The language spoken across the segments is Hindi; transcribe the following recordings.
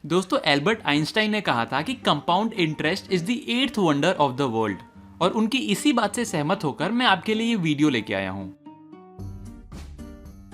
दोस्तों एल्बर्ट आइंस्टाइन ने कहा था कि compound interest is the 8th wonder of the world, और उनकी इसी बात से सहमत होकर मैं आपके लिए ये वीडियो लेके आया हूं।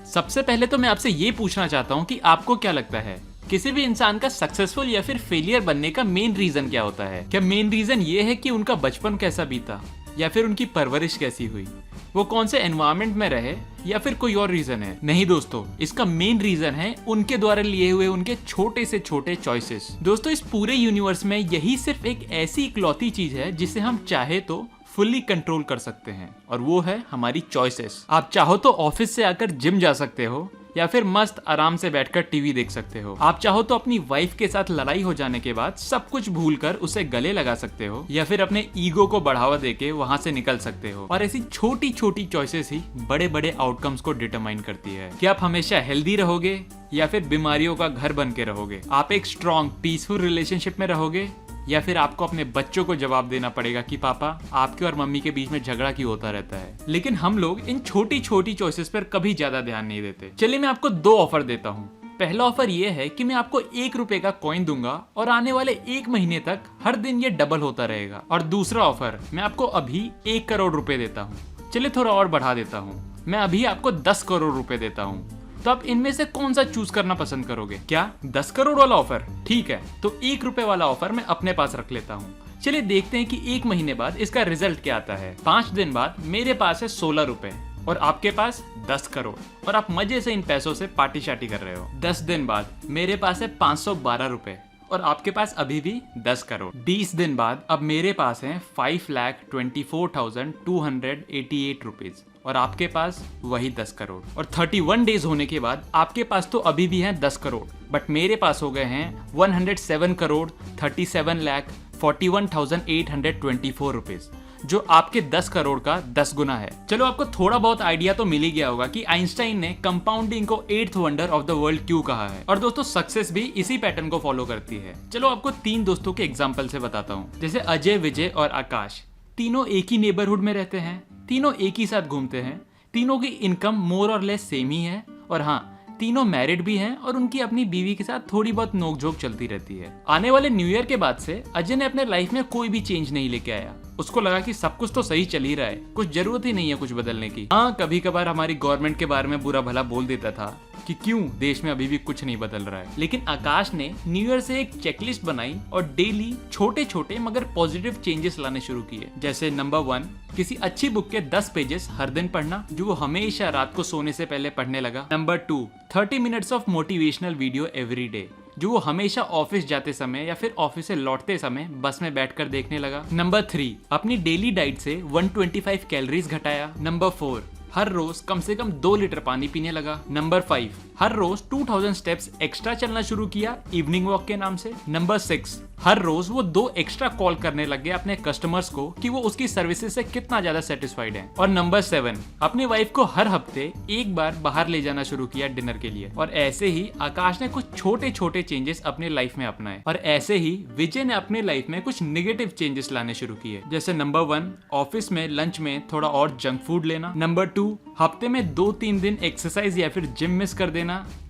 सबसे पहले तो मैं आपसे ये पूछना चाहता हूं कि आपको क्या लगता है किसी भी इंसान का सक्सेसफुल या फिर फेलियर बनने का मेन रीजन क्या होता है? क्या मेन रीजन ये है कि उनका बचपन कैसा बीता, या फिर उनकी परवरिश कैसी हुई, वो कौन से एनवायरनमेंट में रहे, या फिर कोई और रीजन है? नहीं दोस्तों, इसका मेन रीजन है उनके द्वारा लिए हुए उनके छोटे से छोटे चॉइसेस। दोस्तों इस पूरे यूनिवर्स में यही सिर्फ एक ऐसी इकलौती चीज है जिसे हम चाहे तो फुल्ली कंट्रोल कर सकते हैं, और वो है हमारी चॉइसेस। आप चाहो तो ऑफिस से आकर जिम जा सकते हो, या फिर मस्त आराम से बैठकर टीवी देख सकते हो। आप चाहो तो अपनी वाइफ के साथ लड़ाई हो जाने के बाद सब कुछ भूलकर उसे गले लगा सकते हो, या फिर अपने ईगो को बढ़ावा देके वहां से निकल सकते हो। और ऐसी छोटी छोटी चॉइसेस ही बड़े बड़े आउटकम्स को डिटरमाइन करती है कि आप हमेशा हेल्दी रहोगे या फिर बीमारियों का घर बन के रहोगे। आप एक स्ट्रॉन्ग पीसफुल रिलेशनशिप में रहोगे, या फिर आपको अपने बच्चों को जवाब देना पड़ेगा कि पापा आपके और मम्मी के बीच में झगड़ा क्यों होता रहता है। लेकिन हम लोग इन छोटी छोटी चॉइसेस पर कभी ज्यादा ध्यान नहीं देते। चलिए मैं आपको 2 ऑफर देता हूँ। पहला ऑफर ये है कि मैं आपको 1 रुपए का कॉइन दूंगा और आने वाले 1 महीने तक हर दिन ये डबल होता रहेगा। और दूसरा ऑफर, मैं आपको अभी 1 करोड़ रुपए देता हूँ। चलिए थोड़ा और बढ़ा देता हूँ, मैं अभी आपको 10 करोड़ रुपए देता हूँ। तो आप इनमें से कौन सा चूज करना पसंद करोगे? क्या 10 करोड़ वाला ऑफर? ठीक है, तो 1 रुपए वाला ऑफर मैं अपने पास रख लेता हूँ। चलिए देखते हैं कि 1 महीने बाद इसका रिजल्ट क्या आता है। 5 दिन बाद मेरे पास है 16 रुपए और आपके पास 10 करोड़, और आप मजे से इन पैसों से पार्टी शार्टी कर रहे हो। 10 दिन बाद मेरे पास है 512 रुपए और आपके पास अभी भी 10 करोड़। 20 दिन बाद अब मेरे पास है 5,24,288 रुपीज और आपके पास वही 10 करोड़। और 31 डेज होने के बाद आपके पास तो अभी भी हैं 10 करोड़, बट मेरे पास हो गए हैं 107 करोड़ 37,41,824 रुपीज, जो आपके 10 करोड़ का 10 गुना है। चलो आपको थोड़ा बहुत आइडिया तो मिल ही गया होगा कि आइंस्टाइन ने कंपाउंडिंग को 8th wonder of the world क्यों कहा है। और दोस्तों सक्सेस भी इसी पैटर्न को फॉलो करती है। चलो आपको 3 दोस्तों के एग्जांपल से बताता हूँ। जैसे अजय, विजय और आकाश, तीनों एक ही नेबरहुड में रहते हैं, तीनों एक ही साथ घूमते हैं, तीनों की इनकम मोर और लेस सेम ही है, और हाँ तीनों मैरिड भी हैं और उनकी अपनी बीवी के साथ थोड़ी बहुत नोकझोंक चलती रहती है। आने वाले न्यू ईयर के बाद से अजय ने अपने लाइफ में कोई भी चेंज नहीं लेके आया। उसको लगा कि सब कुछ तो सही चल ही रहा है, कुछ जरूरत ही नहीं है कुछ बदलने की। हाँ कभी कभार हमारी गवर्नमेंट के बारे में बुरा भला बोल देता था कि क्यों देश में अभी भी कुछ नहीं बदल रहा है। लेकिन आकाश ने न्यू ईयर से एक चेकलिस्ट बनाई और डेली छोटे छोटे मगर पॉजिटिव चेंजेस लाने शुरू किए। जैसे नंबर 1, किसी अच्छी बुक के 10 पेजेस हर दिन पढ़ना, जो वो हमेशा रात को सोने से पहले पढ़ने लगा। Number 2, 30 minutes of motivational video every day, जो वो हमेशा ऑफिस जाते समय या फिर ऑफिस से लौटते समय बस में बैठकर देखने लगा। नंबर 3, अपनी डेली डाइट से 125 कैलोरीज घटाया। नंबर 4, हर रोज कम से कम 2 लीटर पानी पीने लगा। नंबर 5, हर रोज 2000 स्टेप्स एक्स्ट्रा चलना शुरू किया इवनिंग वॉक के नाम से। नंबर 6, हर रोज वो 2 एक्स्ट्रा कॉल करने लग गए अपने कस्टमर्स को कि वो उसकी सर्विसेज से कितना ज्यादा सेटिस्फाइड है। और नंबर 7, अपनी वाइफ को हर हफ्ते एक बार बाहर ले जाना शुरू किया डिनर के लिए। और ऐसे ही आकाश ने कुछ छोटे छोटे चेंजेस अपने लाइफ में अपनाए, और ऐसे ही विजय ने अपने लाइफ में कुछ नेगेटिव चेंजेस लाने शुरू किए। जैसे नंबर 1, ऑफिस में लंच में थोड़ा और जंक फूड लेना। नंबर 2, हफ्ते में 2-3 दिन एक्सरसाइज या फिर जिम मिस कर देना,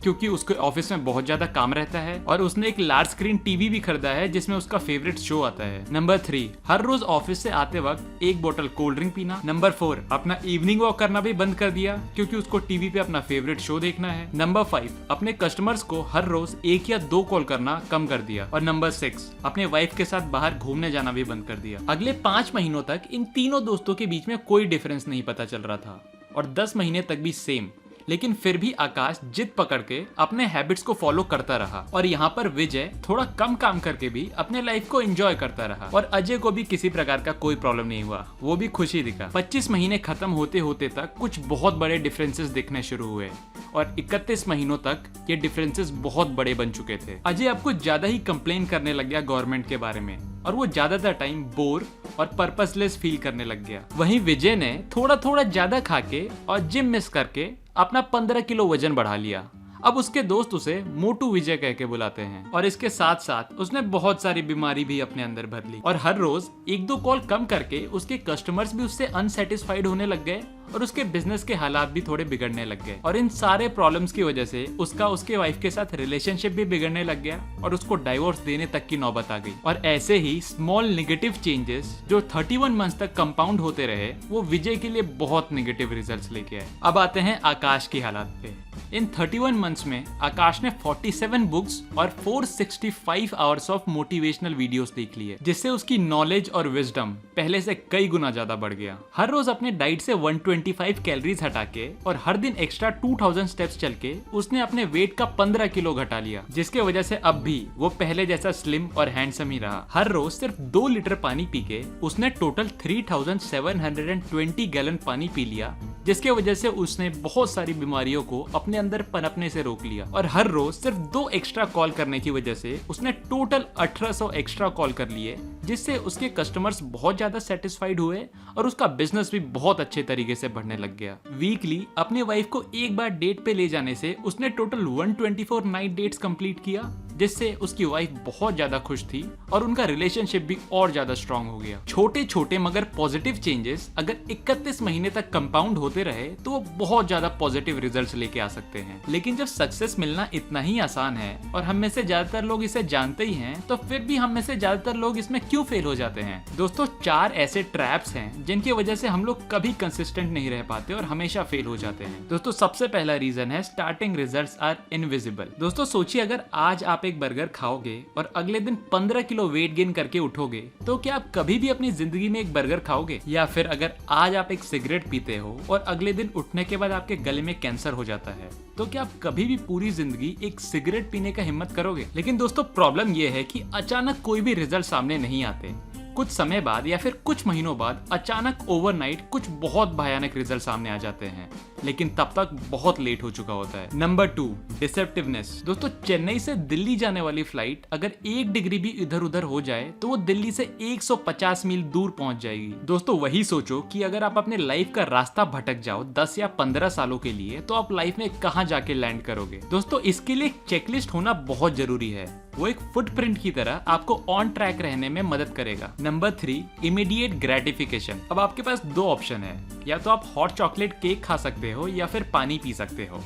क्योंकि उसके ऑफिस में बहुत ज्यादा काम रहता है। और उसने एक लार्ज स्क्रीन टीवी भी खरीदा है जिसमें उसका फेवरेट शो आता है। नंबर 3, हर रोज ऑफिस से आते वक्त 1 बोतल कोल्ड ड्रिंक पीना। नंबर 4, अपना इवनिंग वॉक करना भी बंद कर दिया, क्योंकि उसको टीवी पे अपना फेवरेट शो देखना है। नंबर 5, अपने कस्टमर्स को हर रोज 1 या 2 कॉल करना कम कर दिया। और नंबर 6, अपने वाइफ के साथ बाहर घूमने जाना भी बंद कर दिया। अगले 5 महीनों तक इन तीनों दोस्तों के बीच में कोई डिफरेंस नहीं पता चल रहा था, और 10 महीने तक भी सेम। लेकिन फिर भी आकाश जिद पकड़ के अपने हैबिट्स को फॉलो करता रहा, और यहाँ पर विजय थोड़ा कम काम करके भी अपने लाइफ को एंजॉय करता रहा। और अजय को भी किसी प्रकार का कोई प्रॉब्लम नहीं हुआ, वो भी खुशी दिखा। 25 महीने खत्म होते होते तक कुछ बहुत बड़े डिफरेंसेस दिखने शुरू हुए, और 31 महीनों तक ये डिफरेंसेस बहुत बड़े बन चुके थे। अजय अब कुछ ज्यादा ही कंप्लेन करने लग गया गवर्नमेंट के बारे में, और वो ज्यादातर टाइम बोर और पर्पसलेस फील करने लग गया। वहीं विजय ने थोड़ा थोड़ा ज्यादा खा के और जिम मिस करके अपना 15 किलो वजन बढ़ा लिया। अब उसके दोस्त उसे मोटू विजय कह के बुलाते हैं और इसके साथ साथ उसने बहुत सारी बीमारी भी अपने अंदर भर ली और हर रोज 1-2 कॉल कम करके उसके कस्टमर्स भी उससे अनसेटिस्फाइड होने लग गए और उसके बिजनेस के हालात भी थोड़े बिगड़ने लग गए और इन सारे प्रॉब्लम्स की वजह से उसका उसके वाइफ के साथ रिलेशनशिप भी बिगड़ने लग गया और उसको डाइवोर्स देने तक की नौबत आ गई। और ऐसे ही स्मॉल नेगेटिव चेंजेस जो 31 मंथ्स तक कंपाउंड होते रहे वो विजय के लिए बहुत नेगेटिव रिजल्ट्स लेके आए। अब आते हैं आकाश की हालात पे। इन 31 मंथ्स में आकाश ने 47 बुक्स और 465 आवर्स ऑफ मोटिवेशनल वीडियोस देख लिए, जिससे उसकी नॉलेज और विजडम पहले से कई गुना ज्यादा बढ़ गया। हर रोज अपने डाइट से 125 कैलोरीज हटा के और हर दिन एक्स्ट्रा 2000 स्टेप्स चल के उसने अपने वेट का 15 किलो घटा लिया, जिसके वजह से अब भी वो पहले जैसा स्लिम और हैंडसम ही रहा। हर रोज सिर्फ 2 लीटर पानी पी के उसने टोटल 3720 गैलन पानी पी लिया, जिसके वजह से उसने बहुत सारी बीमारियों को अपने अंदर पनपने से रोक लिया। और हर रोज सिर्फ 2 एक्स्ट्रा कॉल करने की वजह से उसने टोटल 1800 एक्स्ट्रा कॉल कर लिए, जिससे उसके कस्टमर्स बहुत ज्यादा सेटिस्फाइड हुए और उसका बिजनेस भी बहुत अच्छे तरीके से बढ़ने लग गया। वीकली अपने वाइफ को एक बार डेट पे ले जाने से उसने टोटल 124 नाइट डेट्स कंप्लीट किया, जिससे उसकी वाइफ बहुत ज्यादा खुश थी और उनका रिलेशनशिप भी और ज्यादा स्ट्रांग हो गया। छोटे छोटे मगर पॉजिटिव चेंजेस अगर 31 महीने तक कंपाउंड होते रहे तो वो बहुत ज्यादा पॉजिटिव रिजल्ट्स लेके आ सकते हैं। लेकिन जब सक्सेस मिलना इतना ही आसान है और हम में से ज्यादातर लोग इसे जानते ही हैं, तो फिर भी हम में से ज्यादातर लोग इसमें क्यों फेल हो जाते हैं? दोस्तों, 4 ऐसे ट्रैप्स हैं जिनकी वजह से हम लोग कभी कंसिस्टेंट नहीं रह पाते और हमेशा फेल हो जाते हैं। दोस्तों, सबसे पहला रीजन है स्टार्टिंग रिजल्ट्स आर इनविजिबल। दोस्तों सोचिए, अगर आज आप एक बर्गर खाओगे और अगले दिन 15 किलो वेट गेन करके उठोगे, तो क्या आप कभी भी अपनी जिंदगी में एक बर्गर खाओगे? या फिर अगर आज आप एक सिगरेट पीते हो और अगले दिन उठने के बाद आपके गले में कैंसर हो जाता है, तो क्या आप कभी भी पूरी जिंदगी एक सिगरेट पीने का हिम्मत करोगे? लेकिन दोस्तों, प्रॉब्लम यह है कि अचानक कोई भी रिजल्ट सामने नहीं आते। कुछ समय बाद या फिर कुछ महीनों बाद अचानक ओवरनाइट कुछ बहुत भयानक रिजल्ट सामने आ जाते हैं, लेकिन तब तक बहुत लेट हो चुका होता है। नंबर 2, डिसेप्टिवनेस। दोस्तों, चेन्नई से दिल्ली जाने वाली फ्लाइट अगर 1 डिग्री भी इधर उधर हो जाए तो वो दिल्ली से 150 मील दूर पहुंच जाएगी। दोस्तों, वही सोचो कि अगर आप अपने लाइफ का रास्ता भटक जाओ 10 या 15 सालों के लिए, तो आप लाइफ में कहां जाके लैंड करोगे? दोस्तों, इसके लिए चेकलिस्ट होना बहुत जरूरी है। वो एक फुटप्रिंट की तरह आपको ऑन ट्रैक रहने में मदद करेगा। Number 3, immediate gratification. अब आपके पास 2 ऑप्शन है, या तो आप हॉट चॉकलेट केक खा सकते हो या फिर पानी पी सकते हो।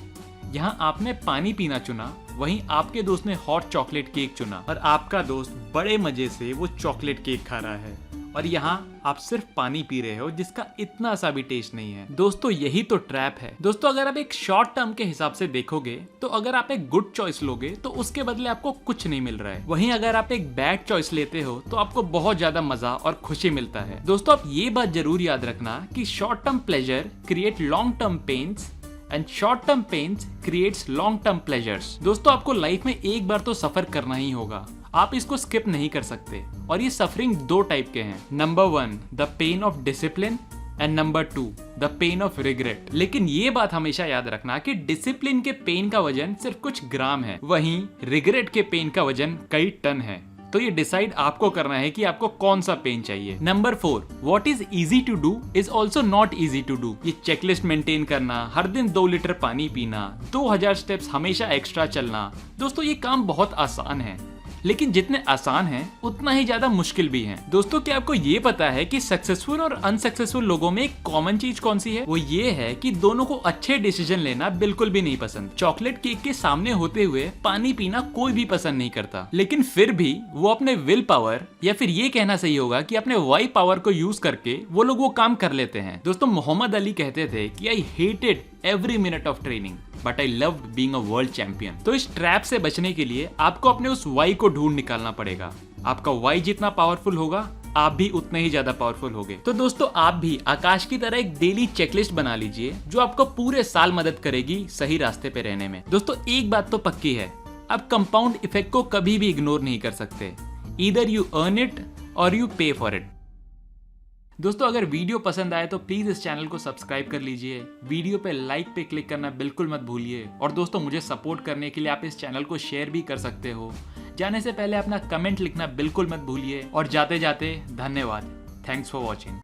यहाँ आपने पानी पीना चुना, वहीं आपके दोस्त ने हॉट चॉकलेट केक चुना और आपका दोस्त बड़े मजे से वो चॉकलेट केक खा रहा है और यहाँ आप सिर्फ पानी पी रहे हो जिसका इतना सा भी टेस्ट नहीं है। दोस्तों, यही तो ट्रैप है। दोस्तों, अगर आप एक शॉर्ट टर्म के हिसाब से देखोगे तो अगर आप एक गुड चॉइस लोगे तो उसके बदले आपको कुछ नहीं मिल रहा है। वहीं अगर आप एक बैड चॉइस लेते हो तो आपको बहुत ज्यादा मजा और खुशी मिलता है। दोस्तों, आप ये बात जरूर याद रखना कि short term pleasure create long term pains and short term pains creates long term pleasures. दोस्तों, आपको लाइफ में एक बार तो सफर करना ही होगा, आप इसको स्किप नहीं कर सकते। और ये सफरिंग 2 टाइप के हैं। Number 1, the pain of discipline and number 2, the pain of regret. लेकिन ये बात हमेशा याद रखना कि डिसिप्लिन के पेन का वजन सिर्फ कुछ ग्राम है, वहीं रिग्रेट के पेन का वजन कई टन है। तो ये डिसाइड आपको करना है कि आपको कौन सा पेन चाहिए। Number 4, what is easy to do is also not easy to do. ये चेकलिस्ट मेंटेन करना, हर दिन 2 लीटर पानी पीना, 2000 स्टेप्स हमेशा एक्स्ट्रा चलना, दोस्तों ये काम बहुत आसान है, लेकिन जितने आसान हैं उतना ही ज्यादा मुश्किल भी हैं। दोस्तों, क्या आपको ये पता है कि सक्सेसफुल और अनसक्सेसफुल लोगों में एक कॉमन चीज कौन सी है? वो ये है कि दोनों को अच्छे डिसीजन लेना बिल्कुल भी नहीं पसंद। चॉकलेट केक के सामने होते हुए पानी पीना कोई भी पसंद नहीं करता, लेकिन फिर भी वो अपने विल पावर, या फिर ये कहना सही होगा कि अपने वाई पावर को यूज करके वो लोग वो काम कर लेते हैं। दोस्तों, मोहम्मद अली कहते थे कि I hated every minute of training but I loved being a world champion। तो इस ट्रैप से बचने के लिए आपको अपने उस वाई को ढूंढ निकालना पड़ेगा। आपका वाई जितना पावरफुल होगा, आप भी उतने ही ज्यादा पावरफुल होगे। तो दोस्तों, आप भी आकाश की तरह एक डेली चेकलिस्ट बना लीजिए जो आपको पूरे साल मदद करेगी सही रास्ते पे रहने में। दोस्तों, एक बात तो पक्की है, आप कंपाउंड इफेक्ट को कभी भी इग्नोर नहीं कर सकते। ईदर यू अर्न इट और यू पे फॉर इट। दोस्तों, अगर वीडियो पसंद आए तो प्लीज इस चैनल को सब्सक्राइब कर लीजिए। वीडियो पे लाइक पे क्लिक करना बिल्कुल मत भूलिए। और दोस्तों, मुझे सपोर्ट करने के लिए आप इस चैनल को शेयर भी कर सकते हो। जाने से पहले अपना कमेंट लिखना बिल्कुल मत भूलिए। और जाते जाते धन्यवाद। Thanks for watching.